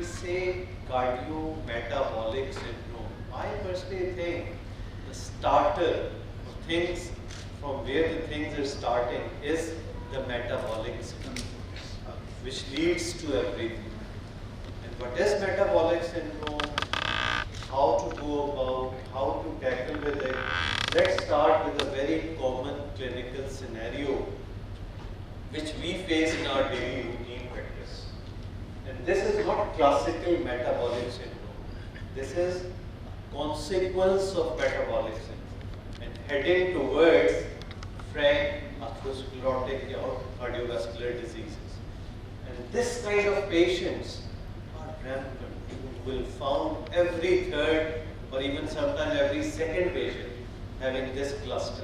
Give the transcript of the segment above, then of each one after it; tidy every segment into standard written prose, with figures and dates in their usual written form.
say cardiometabolic syndrome, I personally think the starter of things, from where the things are starting, is the metabolic syndrome, which leads to everything. And what is metabolic syndrome? How to go about, how to tackle with it. Let's start with a very common clinical scenario which we face in our daily routine practice. And this is not classical metabolic syndrome. This is consequence of metabolic syndrome and heading towards frank atherosclerotic or cardiovascular diseases. And this kind of patients are rampant. You will found every third or even sometimes every second patient having this cluster.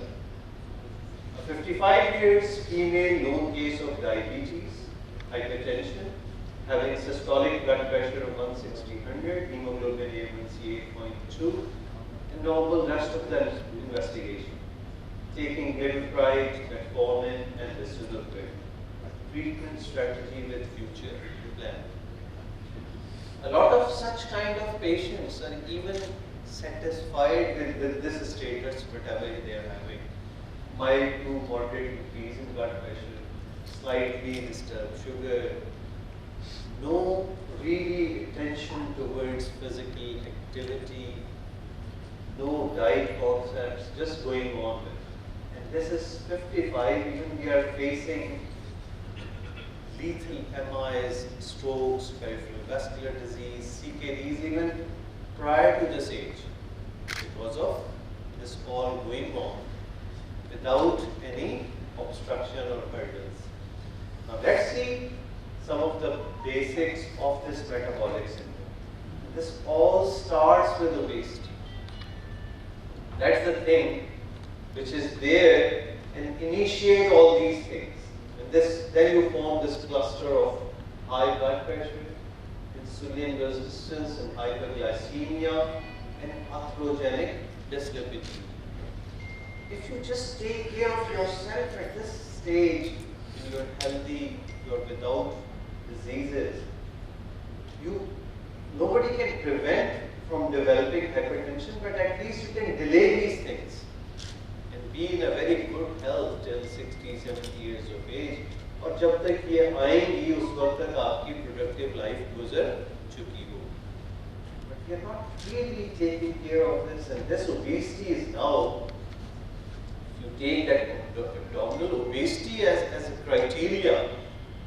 A 55 years female known case of diabetes, hypertension, having systolic blood pressure of 160/100, hemoglobin A1C 8.2, and normal rest of the investigation. Taking glimepiride, metformin, and lisinopril. Treatment strategy with future plan. A lot of such kind of patients are even satisfied with this status, whatever they are having. Mild to moderate increase in blood pressure, slightly disturbed sugar, no really attention towards physical activity, no diet concepts, just going on with it. And this is 55, even we are facing lethal MIs, strokes, peripheral vascular disease, CKDs even prior to this age because of this all going on without any obstruction or hurdles. Now let's see some of the basics of this metabolic syndrome. This all starts with obesity. That's the thing which is there and initiate all these things. And then you form this cluster of high blood pressure, insulin resistance and hyperglycemia, and atherogenic dyslipidemia. If you just take care of yourself at this stage, when you're healthy, you're without diseases, nobody can prevent from developing hypertension, but at least you can delay these things and be in a very good health till 60, 70 years of age. और जब तक ये आएंगी उस वक्त तक आपकी productive life गुजर चुकी हो. But we are not really taking care of this, and this obesity is now, if you take that abdominal obesity as a criteria,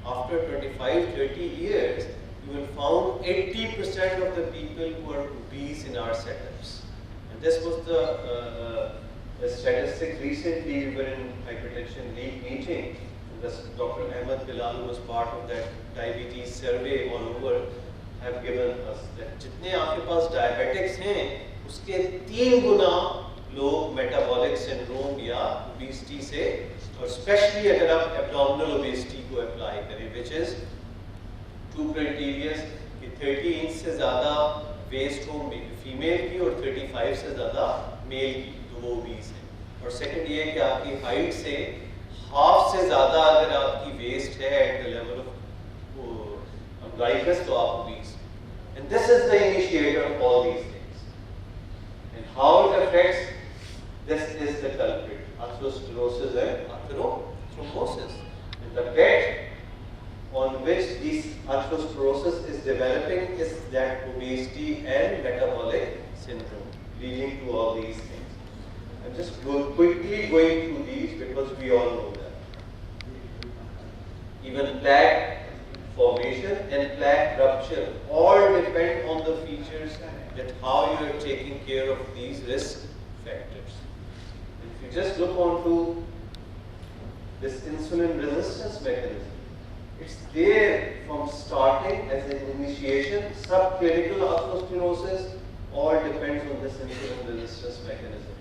after 25, 30 years, you will find 80% of the people who are obese in our setups. And this was the statistics recently. We were in Hypertension League meeting. Dr. Ahmed Bilal, who was part of that diabetes survey all over, have given us that जितने आपके पास diabetics हैं, उसके 3 गुना लोग metabolic syndrome या obesity से, और especially अगर आप abdominal obesity को apply करें, which is 2 criteria कि 30 इंच से ज़्यादा waist हो female की और 35 से ज़्यादा male की, तो वो obese है. और second ये कि आपकी height से half से ज़्यादा अगर आपकी waist है at the level of umbilicus, तो आप obese. And this is the initiator of all these things. And how it affects, this is the culprit, atherosclerosis and atherothrombosis. And the bed on which this atherosclerosis is developing is that obesity and metabolic syndrome, leading to all these things. I'm just quickly going through these because we all know that. Even plaque formation and plaque rupture all depend on the features that how you are taking care of these risk factors. And if you just look onto this insulin resistance mechanism, it's there from starting as an initiation. Subclinical atherosclerosis all depends on this insulin resistance mechanism.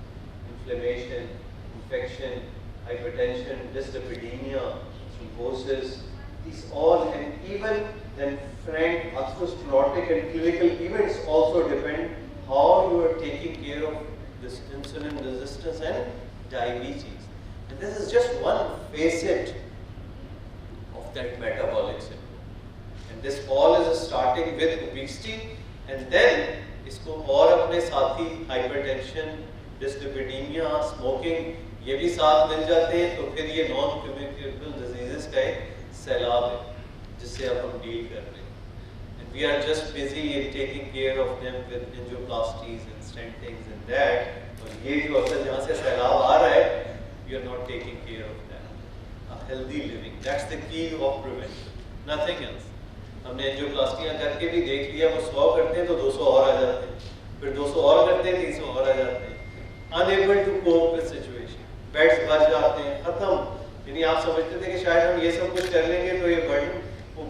Inflammation, infection, hypertension, dyslipidemia, thrombosis, these all, and even then frank atherosclerotic and clinical events also depend how you are taking care of this insulin resistance and diabetes. And this is just one facet of that metabolic syndrome. And this all is starting with obesity, and then इसको और अपने साथी hypertension, डिस्लिपिडीमिया, smoking ये भी साथ मिल जाते हैं, तो फिर ये नॉन कम्युनिकेबल डिजीजेस का एक सैलाब है जिससे अब हम डील कर रहे हैं। And we are just busy in taking care of them with angioplasties and stentings and that, और ये जो असल जहाँ से सैलाब आ रहा है, we are not taking care of that. A healthy living, that's the key of prevention, nothing else. हमने एंजियोप्लास्टियाँ करके भी देख लिया, वो 100 करते हैं तो 200 और आ जाते हैं, फिर 200 और करते हैं 300 और आ जाते हैं। Unable to cope with situation, beds भर जाते हैं, खत्म। यानी आप समझते थे कि शायद हम ये सब कुछ कर लेंगे तो ये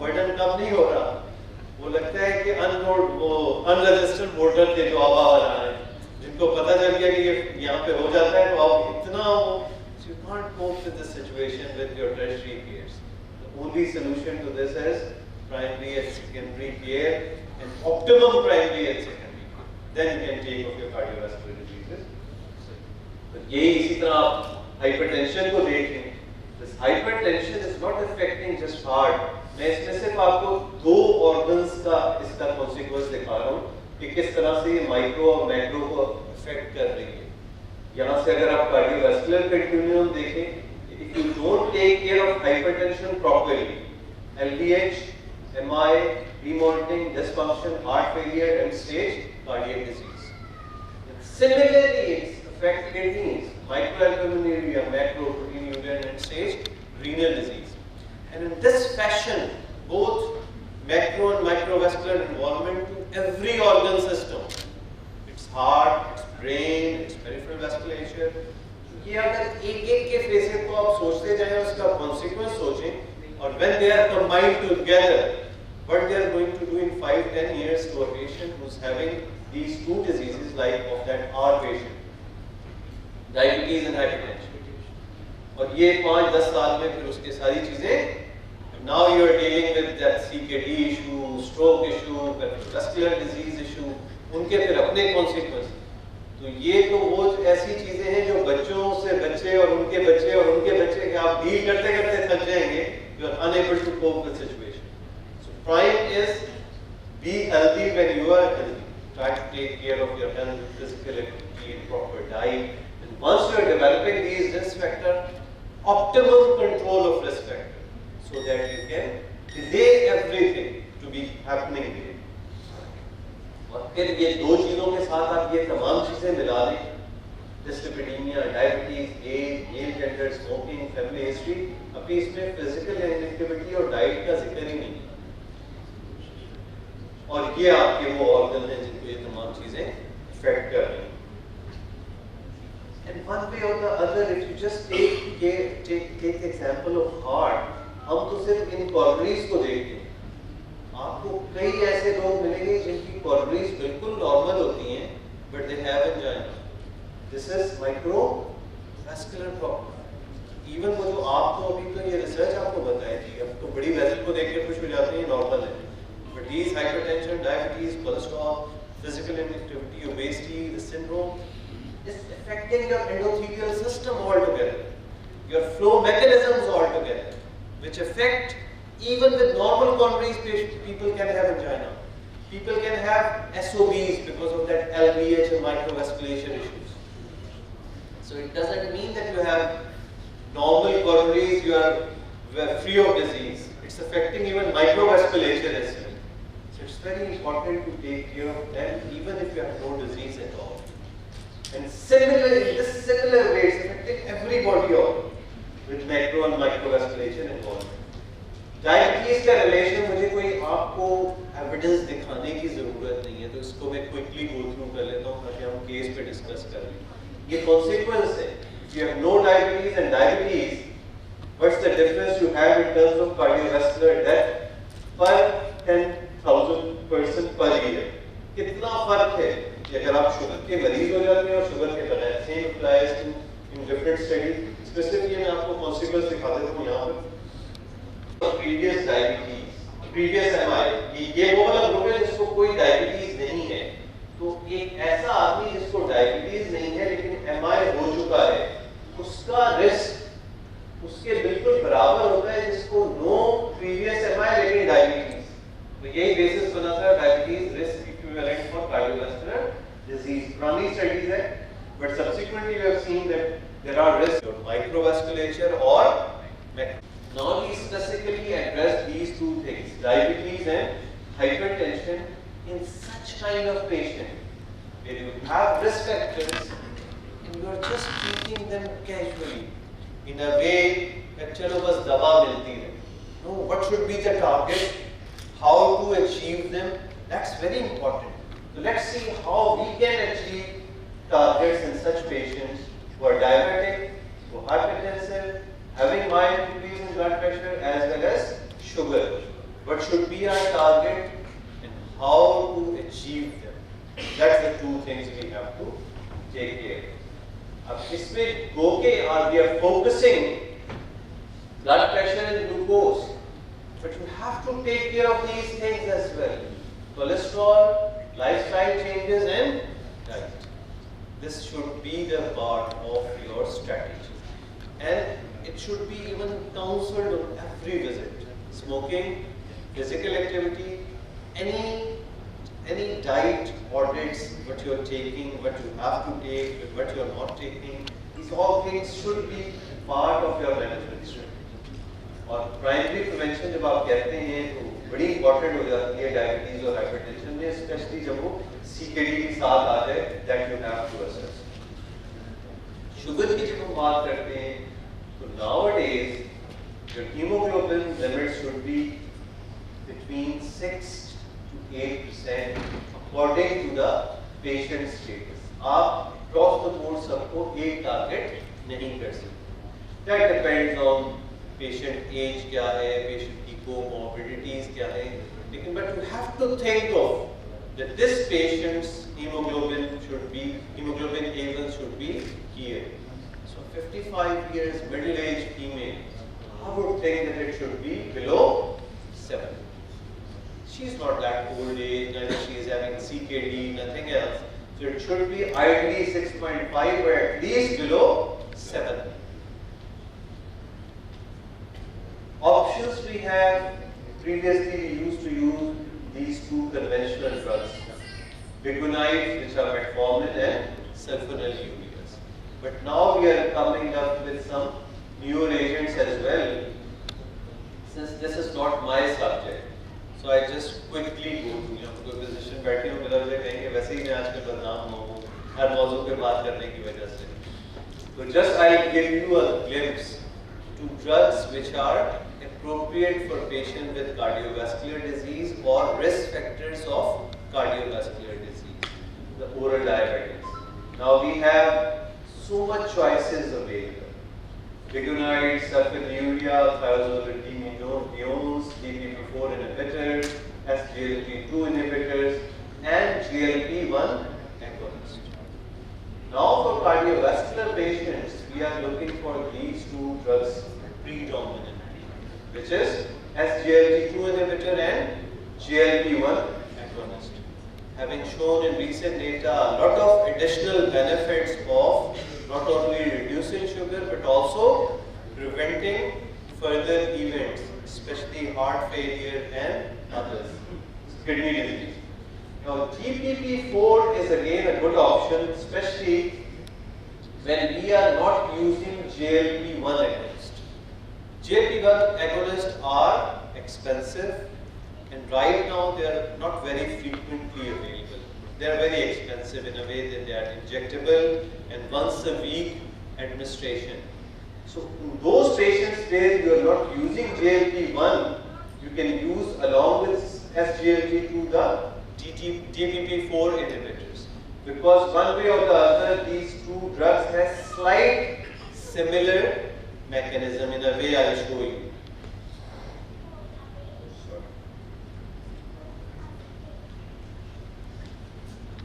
बर्डन कम नहीं हो रहा। वो लगता है कि अनरजिस्टर्ड वोटर थे जो अब आ रहा है, जिनको पता चल गया कि ये यहाँ पे हो जाता है, तो अब इतना you can't cope with the situation with your tertiary cares. The only solution to this is primary and secondary care, and optimum primary and secondary care. Then you can take off your cardiovascular diseases. तो ये इसी तरह आप hypertension को देखें. This hypertension is not affecting just heart. मैं इसमें सिर्फ आपको 2 organs का इसका consequence दिखा रहा हूँ कि किस तरह से ये माइक्रो और मैक्रो को affect कर रही है। यहाँ से अगर आप cardiovascular continuum देखें, if you don't take care of hypertension properly, LDH, MI, remodeling, dysfunction, heart failure, and stage cardiac disease. And similarly, it affects kidneys, microalbuminuria, macroproteinuria, and stage renal disease. And in this fashion, both macro and microvascular involvement in every organ system, its heart, its brain, its peripheral vasculature. ये अगर एक के faces को आप सोचते जाएं, उसका consequence सोचें, और when they are combined together, what they are going to do in 5-10 years to a patient who's having these 2 diseases like of that our patient, diabetes and hypertension, और ये 5-10 साल में फिर उसके सारी चीजें, now you are dealing with that CKD issue, stroke issue, vascular disease issue, उनके फिर अपने consequence। तो ये तो वो ऐसी चीजें हैं जो बच्चों से बच्चे और उनके बच्चे के आप डील करते करते थक जाएंगे, you are unable to cope with situation. So prime is be healthy when you are healthy. Try to take care of your health, physical activity, proper diet, and once you are developing these risk factors, optimum control of risk factor, so that you can delay everything to be happening there. और फिर ये 2 चीजों के साथ आप ये तमाम चीजें मिला लें, dyslipidemia, diabetes, age, male gender, smoking, family history, अभी इसमें फिजिकल एक्टिविटी और डाइट का जिक्र ही नहीं, और ये आपके वो ऑर्गन हैं जिनको ये तमाम चीजें इफेक्ट कर रही हैं। And one way or the other, if you just take the example of heart, हम तो सिर्फ इन कॉर्नरीज को देखते हैं, आपको कई ऐसे लोग मिलेंगे जिनकी कॉर्नरीज बिल्कुल नॉर्मल होती हैं, but they have angina. This is microvascular problem. Even वो जो आपको अभी तो ये रिसर्च आपको बताई थी, अब तो बड़ी वेसल को देख के खुश हो जाते हैं, नॉर्मल है, but these hypertension, diabetes, cholesterol, physical inactivity, obesity, the syndrome is affecting your endothelial system altogether, your flow mechanisms altogether, which affect even with normal coronaries people can have angina. People can have SOBs because of that LVH and microvasculation issues. So it doesn't mean that you have normal coronaries, you are free of disease. It's affecting even microvasculature as well. So it's very important to take care of them even if you have no disease at all. And similarly, this similar way, it's affecting every body organ with macro and microvasculation involvement. Diabetes का relation मुझे कोई आपको evidence दिखाने की जरूरत नहीं है, तो इसको मैं quickly go through कर लेता हूँ ताकि हम केस पे discuss कर लें। ये consequence है। If you have no diabetes and diabetes, what's the difference you have in terms of cardiovascular death per 10,000 person per year? कितना फर्क है कि अगर आप शुगर के मरीज हो जाते हैं और शुगर के बगैर। Same applies to in different studies. Specifically मैं आपको कॉन्सिक्वेंस दिखा देता हूँ यहाँ पर। प्रीवियस डायबिटीज, प्रीवियस एमआई, ये वो वाला ग्रुप है जिसको कोई डायबिटीज नहीं है। तो एक ऐसा आदमी जिसको डायबिटीज नहीं है लेकिन एमआई हो चुका है, उसका रिस्क उसके बिल्कुल बराबर होता है जिसको नो प्रीवियस एमआई लेकिन डायबिटीज। तो यही बेसिस बना था diabetes risk equivalent for cardiovascular disease. पुरानी स्टडीज है, but subsequently we have seen that there are risks of microvasculature or now we specifically address these two things, diabetes and hypertension, in such kind of patient where you have risk factors and you are just treating them casually in a way that chalo bas dawa milti hai. No, what should be the target, how to achieve them, that's very important. So let's see how we can achieve targets in such patients who are diabetic, who are hypertensive, having mild increase in blood pressure as well as sugar. What should be our target and how to achieve them? That's the two things we have to take care of. Ab isme go ke we are focusing blood pressure and glucose, but you have to take care of these things as well. Cholesterol, lifestyle changes and diet. This should be the part of your strategy, and it should be even counseled on every visit. Smoking, physical activity, any diet audits, what you are taking, what you have to take, what you are not taking, these all things should be part of your management strategy. और primary prevention जब आप कहते हैं तो बड़ी important हो जाती है डायबिटीज और हाइपरटेंशन में, स्पेशली जब वो सीकेडी के साथ आ जाए, that you have to assess. Sugar की जब हम बात करते हैं तो nowadays your haemoglobin limit should be between 6 to 8% according to the patient status. आप क्रॉस द बोर्ड सबको एक टारगेट नहीं कर सकते. That depends on patient age क्या है, पेशेंट की कोमॉर्बिडिटीज क्या है, लेकिन but you have to think of that this patients hemoglobin A1 should be here. So 55 years middle aged female, I would think that it should be below 7. She's not that old age, neither she is having CKD, nothing else. So it should be ideally 6.5 or at least below 7. Options we have, previously we used to use these two conventional drugs, biguanides, which are metformin, and sulfonylureas. But now we are coming up with some newer agents as well. Since this is not my subject, so I just quickly go to यहाँ कोई physician बैठे हो मिला मुझे कहेंगे वैसे ही मैं आजकल बदनाम हूँ हर मौजू पे बात करने की वजह से. So just I'll give you a glimpse to drugs which are appropriate for patients with cardiovascular disease or risk factors of cardiovascular disease, the oral diabetics. Now we have so much choices available. Biguanides, sulfonylurea, thiazolidinediones, DPP4 inhibitors, SGLT2 inhibitors, and GLP-1 agonists. Now for cardiovascular patients, we are looking for these two drugs predominantly, which is SGLT2 inhibitor and GLP-1 agonist. Having shown in recent data a lot of additional benefits of not only reducing sugar but also preventing further events, especially heart failure and others, kidney disease. Now DPP4 is again a good option, especially when we are not using GLP-1 agonists. GLP-1 agonists are expensive, and right now they are not very frequently available. They are very expensive in a way that they are injectable and once a week administration. So in those patients where you are not using GLP-1, you can use along with SGLT2 the DPP4 inhibitors. Because one way or the other, these two drugs have slight similar mechanism in a way I will show you.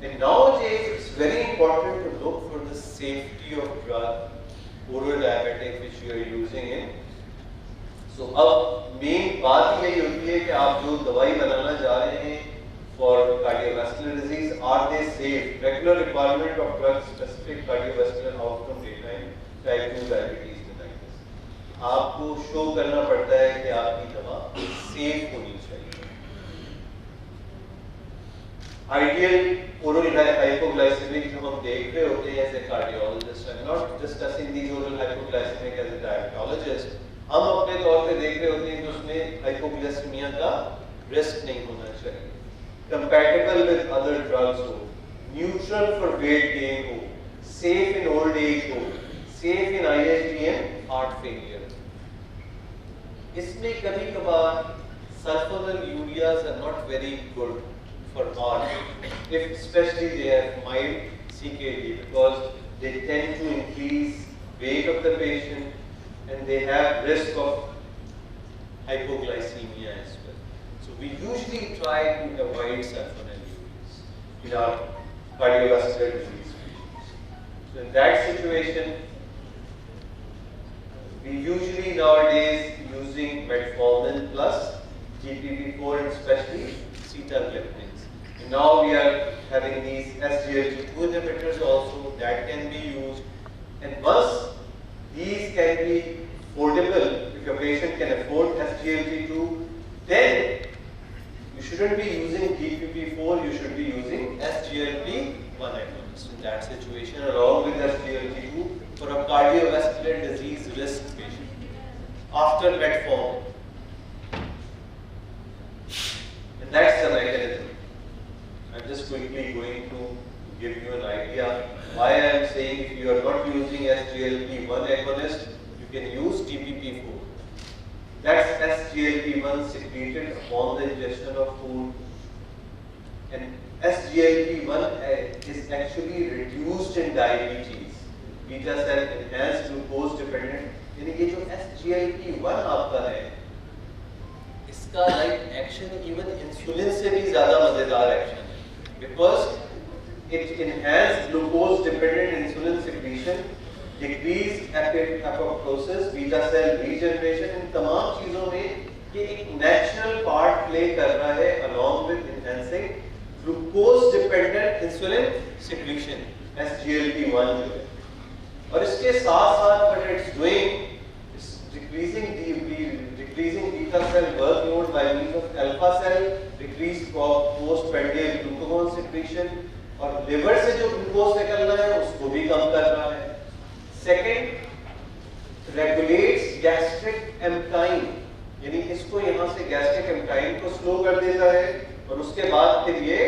And nowadays, it's very important to look for the safety of drug, oral diabetic, which you are using in. So, अब main बात यही होती है कि आप जो दवाई बनाना जा रहे हैं for cardiovascular disease, are they safe? Regular requirement of drug specific cardiovascular outcome data in type 2 diabetes mellitus. आपको show करना पड़ता है कि आपकी दवा safe होनी चाहिए. Ideal oral hypoglycemic जो हम देख रहे होते हैं as a cardiologist, I'm not discussing these oral hypoglycemic as a diabetologist. हम अपने तौर पे देख रहे होते हैं कि उसमें hypoglycemia का risk नहीं होना चाहिए. Compatible with other drugs हो, neutral for weight gain हो, safe in old age हो, safe in ISDM heart failure. इसमें कभी कभार sulfonylureas are not very good for heart, if especially they have mild CKD, because they tend to increase weight of the patient and they have risk of hypoglycemia as well. So we usually try to avoid sulfonylureas in our cardiovascular disease patients. So in that situation, we usually nowadays using metformin plus DPP-4 and especially sitagliptin. Now we are having these SGLT2 inhibitors also that can be used, and once these can be affordable, if a patient can afford SGLT2, then you shouldn't be using DPP-4, you should be using SGLT1 agonist in that situation along with SGLT2 for a cardiovascular disease risk patient after metformin. And that's the mechanism. I'm just quickly going to give you an idea why I am saying if you are not using SGLT1 agonist, you can use DPP-4. That's SGLT1 secreted upon the ingestion of food, and SGLT1 is actually reduced in diabetes. Beta cell enhanced glucose dependent. यानी ये जो SGLT1 आपका है, इसका like action even insulin से भी ज़्यादा मजेदार action है, because it enhances glucose dependent insulin secretion, decrease apoptosis, beta cell regeneration, इन तमाम चीजों में ये एक natural part play कर रहा है along with enhancing glucose dependent insulin secretion SGLT1 जो है, और इसके साथ-साथ what it's doing is decreasing beta cell workload by means of alpha cell, decreased postprandial glucagon secretion, और liver से जो glucose निकलना है उसको भी कम कर रहा है. Second, regulates gastric emptyne, यानी इसको यहाँ से gastric emptyne को slow कर देता है, और उसके बाद फिर ये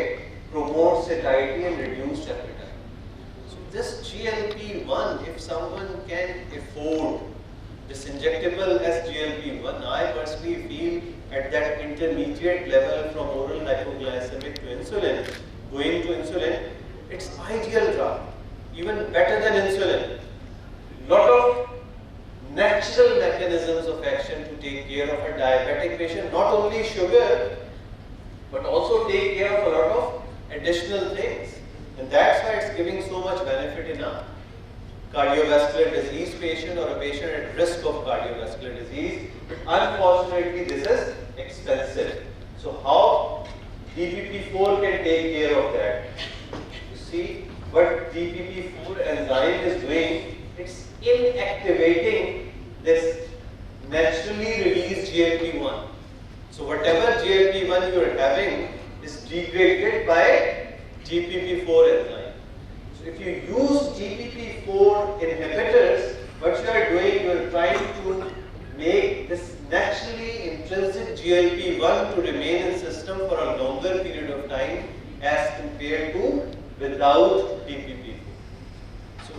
promotes satiety and reduced appetite. So this GLP-1, if someone can afford this injectable SGLT1, I personally feel at that intermediate level from oral hypoglycemic to insulin, going to insulin, it's ideal drug, even better than insulin. Lot of natural mechanisms of action to take care of a diabetic patient, not only sugar, but also take care of a lot of additional things. And that's why it's giving so much benefit in a cardiovascular disease patient or a patient at risk of cardiovascular disease. Unfortunately, this is expensive. So how DPP-4 can take care of that? You see, what DPP-4 enzyme is doing, it's inactivating this naturally released GLP-1. So whatever GLP-1 you are having is degraded by DPP-4 enzyme. So if you use DPP-4 inhibitors, what you are doing, you are trying to make this naturally intrinsic GLP-1 to remain in system for a longer period of time as compared to without DPP-4. So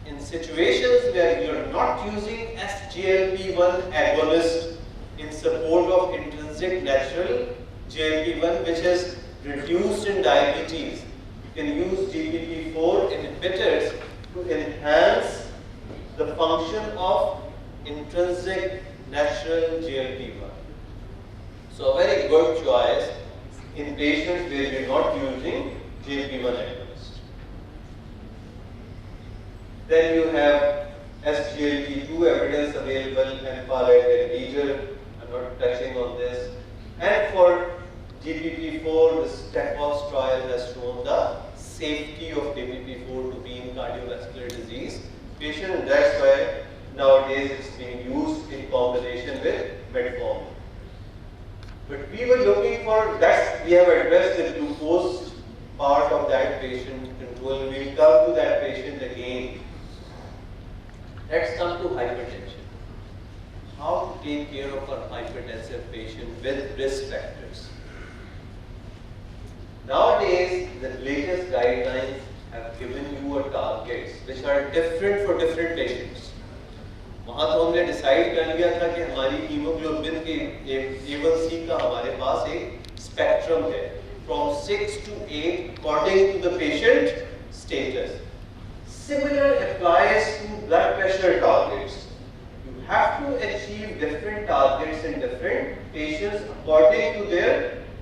in situations where you are not using SGLT1 agonist in support of intrinsic natural GLP-1 which is reduced in diabetes, you can use DPP-4 inhibitors to enhance the function of intrinsic natural GLP-1. So a very good choice in patients where we are not using GLP-1 agonist. Then you have SGLT2 evidence available, Empared and Leader. I'm not touching on this. And for DPP-4, the STEPOS trial has shown the safety of DPP-4 to be in cardiovascular disease patient, and that's why nowadays it's being used in combination with metformin. But we were looking for, we have addressed the glucose the latest guidelines have given you a targets which are different for different patients. वहाँ तो हमने decide कर लिया था कि हमारी haemoglobin के A1C का हमारे पास एक स्पेक्ट्रम है from 6 to 8 according to the patient status. Similar applies to blood pressure targets. You have to achieve different targets in different patients according to their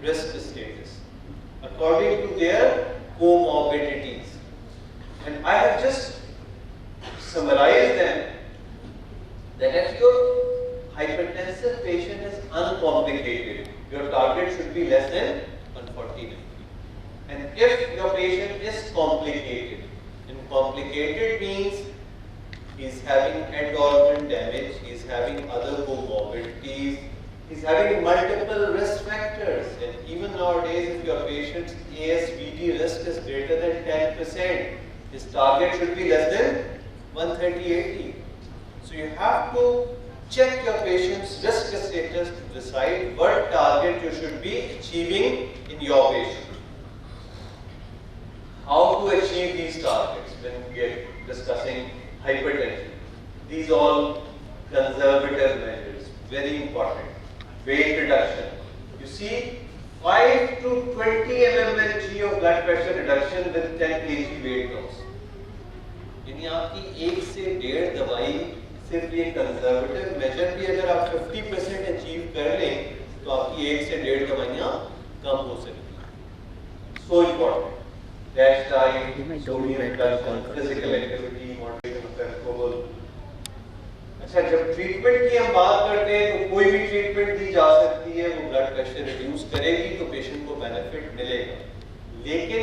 risk status, according to their comorbidities. And I have just summarized them that if your hypertensive patient is uncomplicated, your target should be less than 140 mg. And if your patient is complicated, and complicated means he's having end organ damage, he's having other comorbidities, he's having multiple risk factors, and even nowadays if your patient's ASVD risk is greater than 10%, his target should be less than 130/80. So you have to check your patient's risk status to decide what target you should be achieving in your patient. How to achieve these targets when we are discussing hypertension? These all conservative measures, very important. Weight reduction. You see 5 to 20 mmHg of blood pressure reduction with 10 kg weight loss. यानी आपकी 1 से 1.5 दवाई सिर्फ ये conservative major भी अगर आप 50% achieve कर लें तो आपकी 1 से 1.5 दवाइयाँ कम हो सकती हैं. So important. Dash diet, sodium reduction, physical activity, moderation of alcohol. अच्छा, जब ट्रीटमेंट की हम बात करते हैं तो कोई भी ट्रीटमेंट दी जा सकती है, वो ब्लड प्रेशर रिड्यूस करेगी तो पेशेंट को बेनिफिट मिलेगा. लेकिन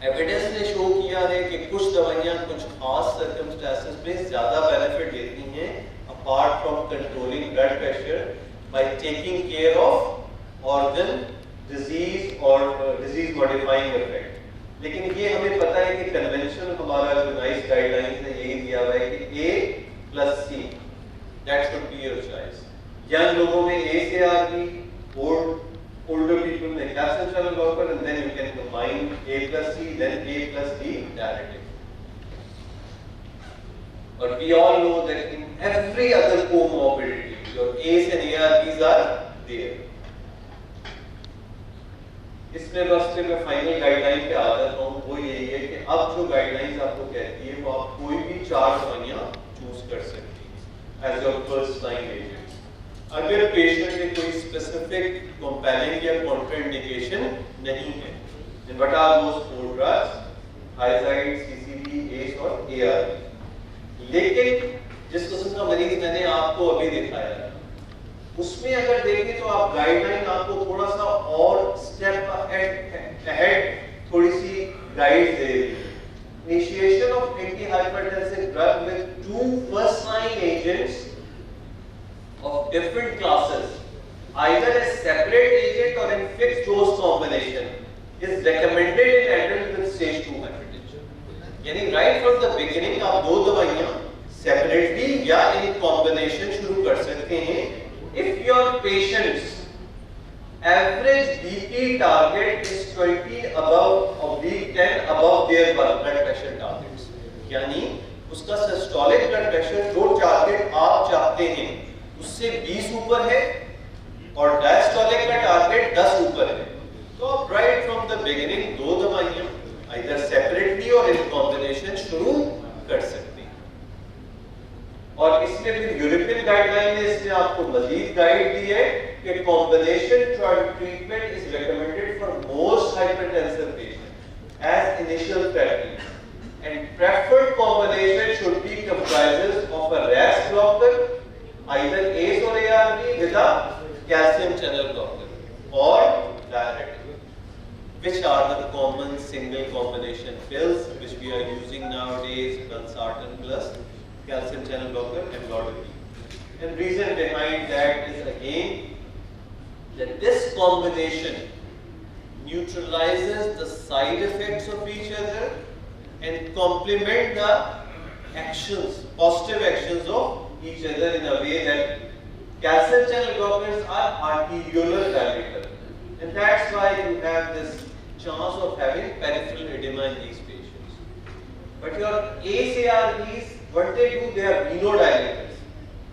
एविडेंस ने शो किया है कि कुछ दवाइयाँ कुछ खास सर्कमस्टेंसेस में ज़्यादा बेनिफिट देती हैं apart from controlling blood pressure by taking care of organ disease और डिजीज मॉडिफाइंग इफेक्ट. लेकिन ये हमें पता है कि कन्वेंशनल हमारा जो नाइस गाइडलाइंस है यही दिया हुआ है कि A plus C, that should be your choice. Young लोगों में A से आरबी, older people में calcium channel blocker, and then you can combine A plus C, then A plus D directly. But we all know that in every other comorbidity, your A's and ARBs are there. इसमें बस फिर मैं final guideline पे आ जाता हूँ. वो यही है कि अब जो गाइडलाइंस आपको कहती है वो आप कोई भी 4 दवाइयाँ चूज कर सकती हैं as your first line agent. अगर पेशेंट में कोई स्पेसिफिक कंपेलिंग या कॉन्ट्राइंडिकेशन नहीं है, then what are those 4 drugs? Thiazide, CCB, ACE और ARB. लेकिन जिस किस्म का मरीज मैंने आपको अभी दिखाया है उसमें अगर देखें तो आप गाइडलाइन आपको थोड़ा सा और स्टेप अहेड थोड़ी सी गाइड दे रही है. Initiation of antihypertensive drug with 2 first-line agents of different classes, either as separate agent or in fixed dose combination, is recommended in adults with stage 2 hypertension. यानी right from the beginning आप 2 दवाइयाँ separately या in combination शुरू कर सकते हैं. If your patient's average BP target is 20 above or 10 above their blood pressure targets, यानी उसका systolic blood pressure जो टारगेट आप चाहते हैं उससे 20 ऊपर है और diastolic का टारगेट 10 ऊपर है, तो आप right from the beginning 2 दवाइयाँ either separately or in combination शुरू कर सकते हैं. और इसमें फिर यूरोपियन गाइडलाइन ने इसमें आपको मजीद गाइड दी है कि combination treatment is recommended for most hypertensive patient as initial therapy, and preferred combination should be comprises of a RAS blocker, either ACE or ARB with a calcium channel blocker or diuretic, which are the common single combination pills which we are using nowadays, valsartan plus calcium channel blocker and lordoxi. And reason behind that is again that this combination neutralizes the side effects of each other and complement the actions, positive actions of each other in a way that calcium channel blockers are arteriolar dilator, and that's why you have this chance of having peripheral edema in these patients. But your ACE-ARBs, what they do, they are venodilators.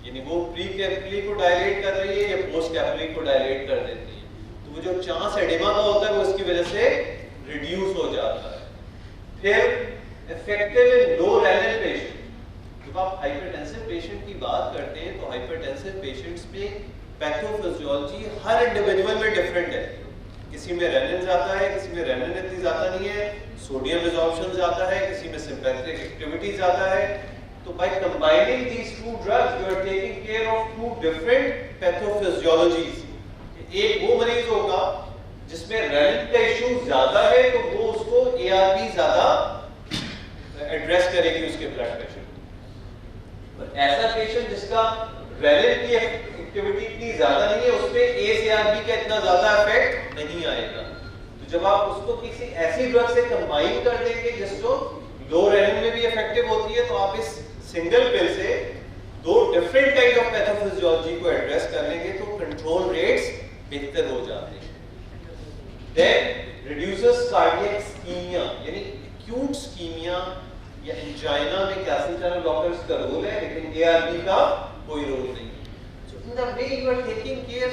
यानी वो pre capillary को dilate कर रही है या post capillary को dilate कर देती है, तो वो जो चांस एडिमा का होता है वो इसकी वजह से रिड्यूस हो जाता है। फिर effective in low renal patient. जब आप हाइपरटेंसिव पेशेंट की बात करते हैं तो हाइपरटेंसिव पेशेंट्स में पैथोफिजियोलॉजी हर इंडिविजुअल में डिफरेंट है। किसी में रेनिन ज्यादा है, किसी में रेनिन इतनी ज्यादा नहीं है, सोडियम रिजॉर्प्शन ज्यादा है, किसी में सिंपैथेटिक एक्टिविटी ज्यादा है। तो by combining these two drugs you are taking care of two different pathophysiologies। एक वो मरीज होगा जिसमें रेनिन का इशू ज्यादा है तो वो उसको ARB ज्यादा एड्रेस करेगी उसके ब्लड प्रेशर को। पर ऐसा पेशेंट जिसका रेनिन की एक्टिविटी इतनी ज्यादा नहीं है उसमें ACE-ARB का इतना ज्यादा इफेक्ट नहीं आएगा। तो जब आप उसको किसी ऐसी ड्रग से कंबाइन कर देंगे जिसको लो रेनिन में भी इफेक्टिव होती है, तो आप इस सिंगल पिल से दो डिफरेंट काइंड ऑफ पैथोफिजियोलॉजी को एड्रेस कर लेंगे तो कंट्रोल रेट्स बेहतर हो जाते हैं। देन रिड्यूसेस कार्डियक इस्कीमिया, यानी एक्यूट इस्कीमिया या एंजाइना में कैल्शियम चैनल ब्लॉकर्स का रोल है लेकिन ARB का कोई रोल नहीं। So in the way you are taking care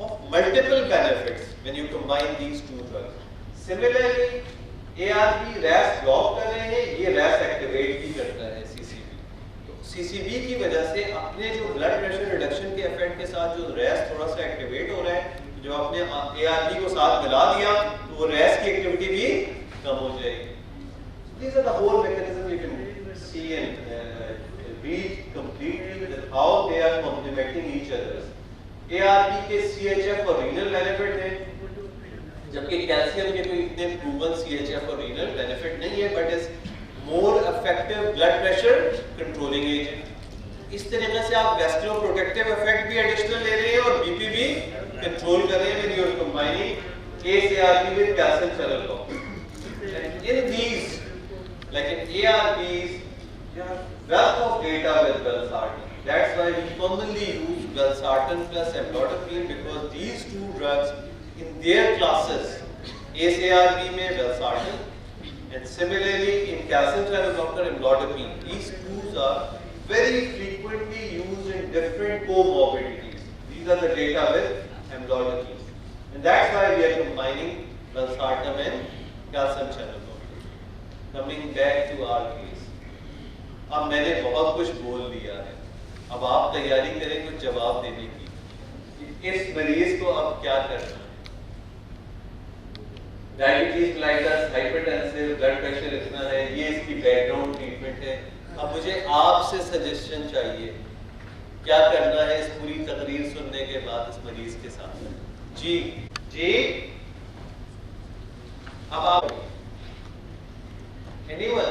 of multiple benefits when you combine these two drugs. Similarly, ARB RAS block कर रहे हैं, ये RAS एक्टिवेट भी करता है CCB। तो CCB की वजह से अपने जो ब्लड प्रेशर रिडक्शन के इफेक्ट के साथ जो RAS थोड़ा सा एक्टिवेट हो रहा है, जो आपने ARB को साथ मिला दिया तो वो RAS की एक्टिविटी भी कम हो जाएगी। These are the whole mechanism you can see and read completely with how they are complementing each other. ARB के CHF और renal benefit है, जबकि कैल्शियम के कोई इतने प्रूवन CHF और renal benefit नहीं है, but is more effective blood pressure controlling agent। इस तरीके से आप वेस्कुलर प्रोटेक्टिव इफेक्ट भी एडिशनल ले रहे हैं और BP भी कंट्रोल कर रहे हैं when you are combining ACE-ARB with calcium channel blocker। And in these, like in ARBs, there are wealth of data with valsartan। That's why we commonly use valsartan plus amlodipine because these two drugs in their classes, ACE-ARB में valsartan and similarly in calcium channel blocker amlodipine, these two are very frequently used in different comorbidities। These are the data with amlodipine, and that's why we are combining valsartan and calcium channel blocker। Coming back to our case, अब मैंने बहुत कुछ बोल दिया है, अब आप तैयारी करें कुछ जवाब देने की। इस मरीज को अब क्या करना है? Diabetes mellitus, hypertensive, blood pressure इतना है, ये इसकी बैकग्राउंड ट्रीटमेंट है। अब मुझे आपसे सजेशन चाहिए, क्या करना है इस पूरी तकरीर सुनने के बाद इस मरीज के साथ? जी अब आप एनीवन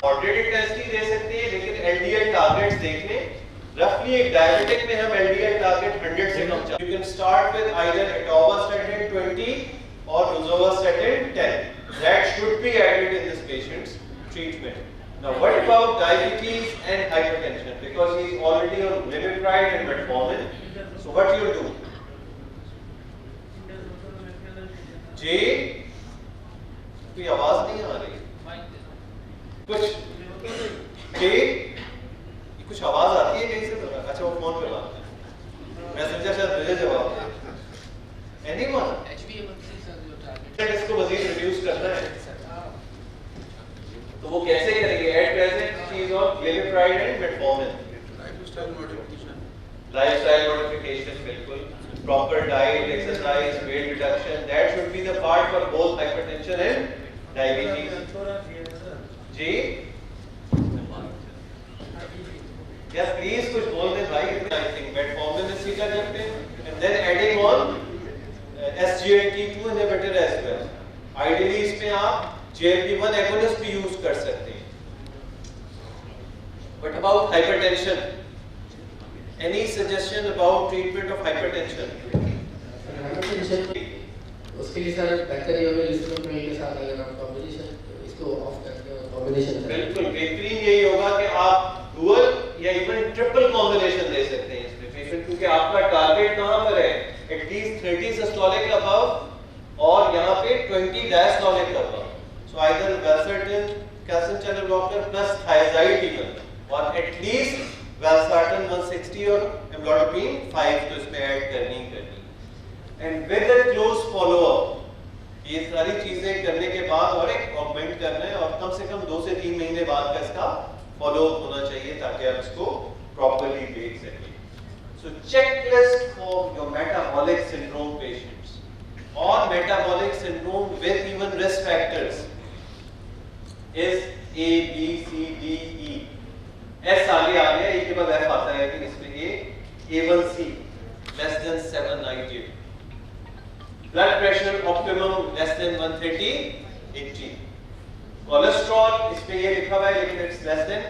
मॉडरेट इंटेंसिटी दे सकते हैं, लेकिन LDL टारगेट्स देख लें। रफली एक डायबिटिक में हम LDL टारगेट 100 से कम चाहिए। You can start with either atorvastatin 20 or rosuvastatin 10। That should be added in this patient's treatment. Now what about diabetes and hypertension? Because he is already on glimepiride and metformin, so what you do? J, कोई आवाज नहीं आ रही, कुछ J, कुछ आवाज आती है कहीं से? अच्छा वो फोन पे बात है, मैं समझा शायद मुझे जवाब दे। Anyone? इसको मजीद रिड्यूस करना है तो वो कैसे करेंगे? At present she is on glimepiride and metformin। Lifestyle modification, बिल्कुल proper diet, exercise, weight reduction, that should be the part for both hypertension and diabetes. जी क्या प्लीज कुछ बोल दे भाई। I think metformin is sitagliptin and then adding on SGLT2 inhibitor as well। Ideally इसमें आप GLP-1 agonist भी use कर सकते हैं। What about hypertension? Any suggestion about treatment of hypertension? उसके लिए सर बेहतर ये होगा लिस्टोप्राइल के साथ अगर आप कॉम्बिनेशन इसको ऑफ करके कॉम्बिनेशन बिल्कुल बेहतरीन यही होगा कि आप डुअल या इवन ट्रिपल कॉम्बिनेशन दे सकते हैं इसमें पेशेंट, क्योंकि आपका टारगेट कहां पर है? एटलीस्ट 30 सिस्टोलिक अबव और यहाँ पे 20 diastolic cover. So either valsartan, calcium channel blocker plus thiazide even, or at least valsartan 160 और amlodipine 5 तो इसमें ऐड करनी ही करनी. And with a close follow up, ये सारी चीजें करने के बाद और एक ऑगमेंट करना है और कम से कम 2 से 3 महीने बाद का इसका फॉलो अप होना चाहिए ताकि आप इसको प्रॉपर्ली देख सकें. So checklist for your metabolic syndrome patients or metabolic syndrome with even risk factors is A, B, C, D, E. S आगे आ गया, E के बाद F आता है, लेकिन इसमें A1C less than 790. Blood pressure optimum less than 130/80. Cholesterol इसमें ये लिखा हुआ है लेकिन it's less than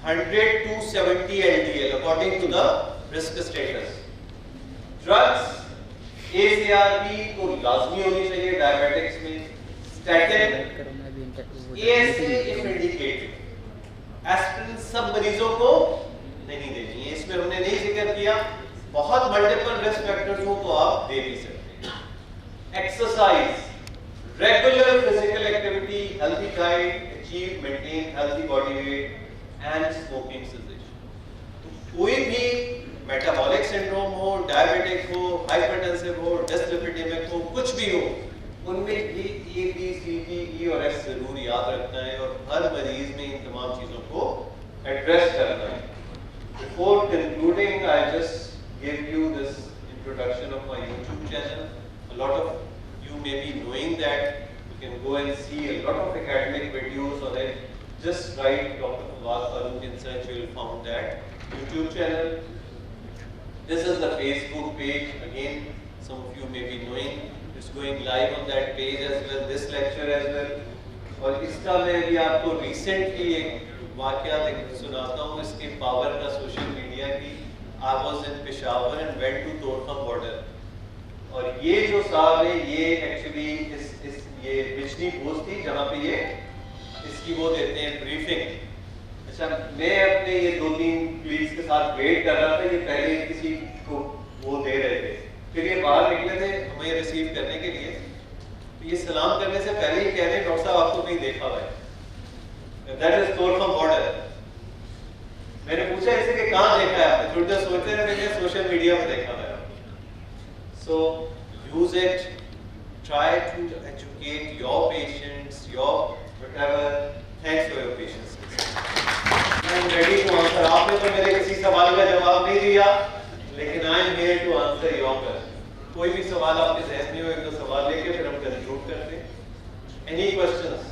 100 to 70 LDL according to the risk status. Drugs ACRB तो लाजमी होनी चाहिए डायबिटिक्स में. Statin ASA if indicated. Aspirin सब मरीजों को नहीं देनी है. इसमें हमने नहीं जिक्र किया. बहुत मल्टीपल रिस्क फैक्टर्स हो तो आप दे भी सकते हैं. Exercise, regular physical activity, healthy diet, achieve, maintain healthy body weight, and smoking cessation. तो कोई भी metabolic syndrome हो, diabetic हो, hypertensive हो, dyslipidemic हो, कुछ भी हो, उनमें ये A, B, C, D, E और F जरूर याद रखना है और हर मरीज में इन तमाम चीजों को एड्रेस करना है. Before concluding, I just give you this introduction of my YouTube channel. A lot of you may be knowing that. You can go and see a lot of academic videos on it. Just write Dr. Fawad Farooq in search, you will find that YouTube channel. This is the Facebook page. Again, some of you may be knowing. It's going live on that page as well. This lecture as well. और इसका मैं भी आपको recently एक वाकया सुनाता हूँ इसके पावर का सोशल मीडिया की. I was in Peshawar and went to Torkham border. और ये जो साहब है ये एक्चुअली ये बिजली पोस्ट थी जहाँ पे ये इसकी वो देते हैं ब्रीफिंग. अच्छा, मैं अपने ये 2-3 प्लीज के साथ वेट कर रहा था. ये पहले किसी को वो दे रहे थे, फिर ये बाहर निकले थे हमें रिसीव करने के लिए. तो ये सलाम करने से पहले ही कह रहे हैं डॉक्टर साहब आपको कहीं देखा हुआ है. That is Torkham border. मैंने पूछा इससे कि कहाँ देखा है आपने. थोड़ी देर सोचते रहे, मैंने सोशल मीडिया में देखा हुआ है. So use it, try to educate your patients, your whatever. Thanks for your patience. I am ready to answer. आपने तो मेरे किसी सवाल का जवाब नहीं दिया, लेकिन I am here to answer your question. कोई भी सवाल आपके जहन में हो, एक दो सवाल लेके फिर हम कंक्लूड करते हैं. Any questions?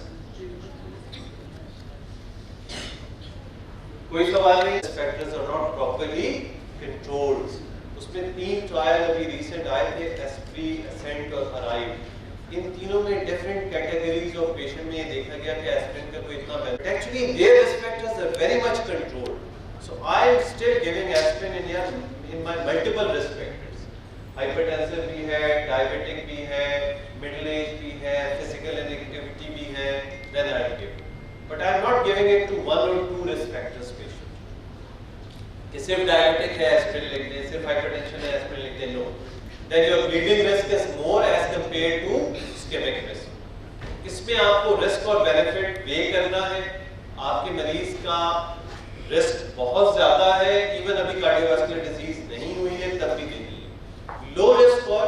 कोई सवाल नहीं. Factors are not properly controlled. उसमें 3 ट्रायल अभी रिसेंट आए थे, एस्प्री, एसेंट और अराइव. इन तीनों में डिफरेंट कैटेगरीज ऑफ पेशेंट में ये देखा गया कि एस्प्रिन का कोई इतना benefit actually there risk factors are very much controlled. So I am still giving aspirin in my multiple risk factors. Hypertensive भी है, डायबिटिक भी है, मिडिल एज भी है, फिजिकल इनएक्टिविटी भी है, then I give. But I am not giving it to 1 or 2 risk factors patient. सिर्फ diabetic है एस्प्रिन लिख दें, सिर्फ हाइपरटेंशन है एस्प्रिन लिख दें. No, then your bleeding risk is more as compared to ischaemic risk. इसमें आपको रिस्क और बेनिफिट वे करना है. आपके मरीज का रिस्क बहुत ज्यादा है, इवन अभी कार्डियोवास्कुलर डिजीज नहीं हुई है तब भी देनी है. लो रिस्क और